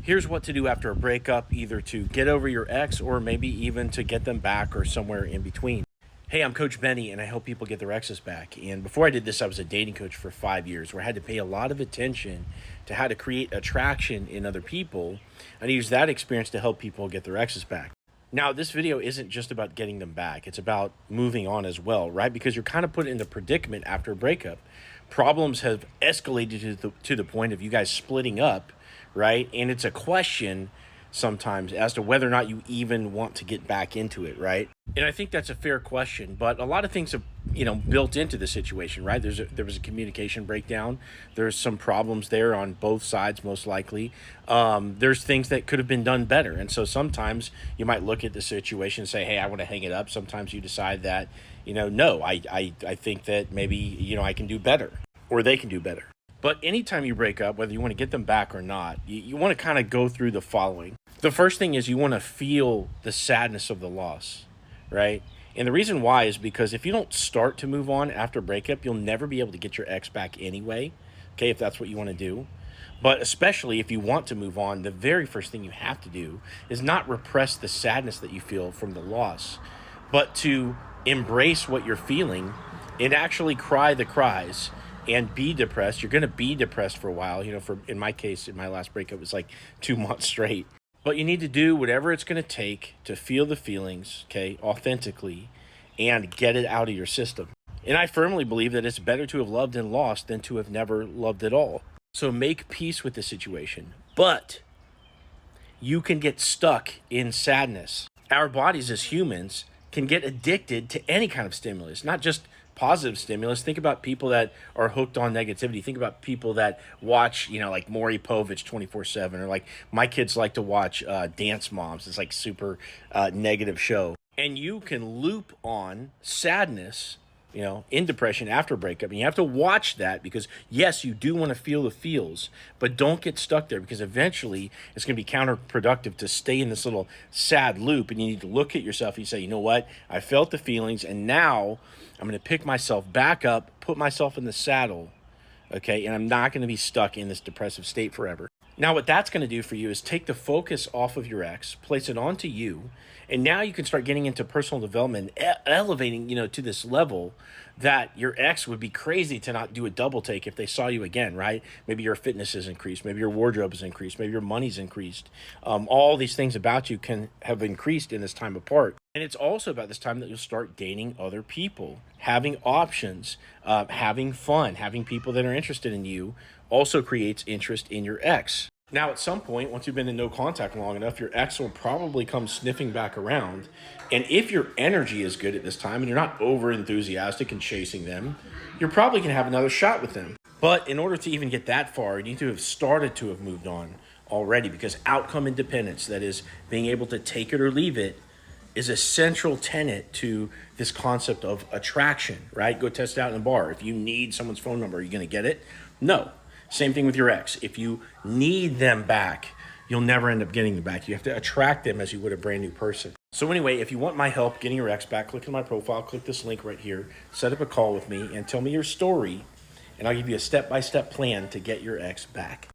Here's what to do after a breakup, either to get over your ex or maybe even to get them back or somewhere in between. Hey, I'm Coach Benny, and I help people get their exes back. And before I did this, I was a dating coach for 5 years where I had to pay a lot of attention to how to create attraction in other people. And I use that experience to help people get their exes back. Now, this video isn't just about getting them back. It's about moving on as well, right? Because you're kind of put in the predicament after a breakup. Problems have escalated to the point of you guys splitting up, right? And it's a question sometimes as to whether or not you even want to get back into it, right? And I think that's a fair question, but a lot of things have, built into the situation, right? There was a communication breakdown. There's some problems there on both sides, most likely. There's things that could have been done better. And so sometimes you might look at the situation and say, hey, I want to hang it up. Sometimes you decide that, no, I think that maybe, I can do better or they can do better. But anytime you break up, whether you want to get them back or not, you want to kind of go through the following. The first thing is you want to feel the sadness of the loss, right? And the reason why is because if you don't start to move on after a breakup, you'll never be able to get your ex back anyway, okay, if that's what you want to do. But especially if you want to move on, the very first thing you have to do is not repress the sadness that you feel from the loss, but to embrace what you're feeling and actually cry the cries and be depressed. You're going to be depressed for a while. In my case, in my last breakup, it was like 2 months straight. But you need to do whatever it's going to take to feel the feelings, okay, authentically, and get it out of your system. And I firmly believe that it's better to have loved and lost than to have never loved at all. So make peace with the situation. But you can get stuck in sadness. Our bodies as humans can get addicted to any kind of stimulus, not just positive stimulus. Think about people that are hooked on negativity. Think about people that watch, like Maury Povich 24/7, or like my kids like to watch Dance Moms. It's like super negative show. And you can loop on sadness, in depression after a breakup. And you have to watch that because, yes, you do want to feel the feels, but don't get stuck there because eventually it's going to be counterproductive to stay in this little sad loop. And you need to look at yourself and you say, you know what? I felt the feelings and now I'm going to pick myself back up, put myself in the saddle, okay? And I'm not going to be stuck in this depressive state forever. Now, what that's going to do for you is take the focus off of your ex, place it onto you, and now you can start getting into personal development, elevating, to this level that your ex would be crazy to not do a double take if they saw you again, right? Maybe your fitness is increased, maybe your wardrobe is increased, maybe your money's increased. All these things about you can have increased in this time apart. And it's also about this time that you'll start dating other people, having options, having fun, having people that are interested in you also creates interest in your ex. Now, at some point, once you've been in no contact long enough, your ex will probably come sniffing back around. And if your energy is good at this time and you're not over enthusiastic and chasing them, you're probably going to have another shot with them. But in order to even get that far, you need to have started to have moved on already, because outcome independence, that is being able to take it or leave it, is a central tenet to this concept of attraction, right? Go test it out in a bar. If you need someone's phone number, are you going to get it? No. Same thing with your ex. If you need them back, you'll never end up getting them back. You have to attract them as you would a brand new person. So anyway, if you want my help getting your ex back, click on my profile, click this link right here, set up a call with me, and tell me your story, and I'll give you a step-by-step plan to get your ex back.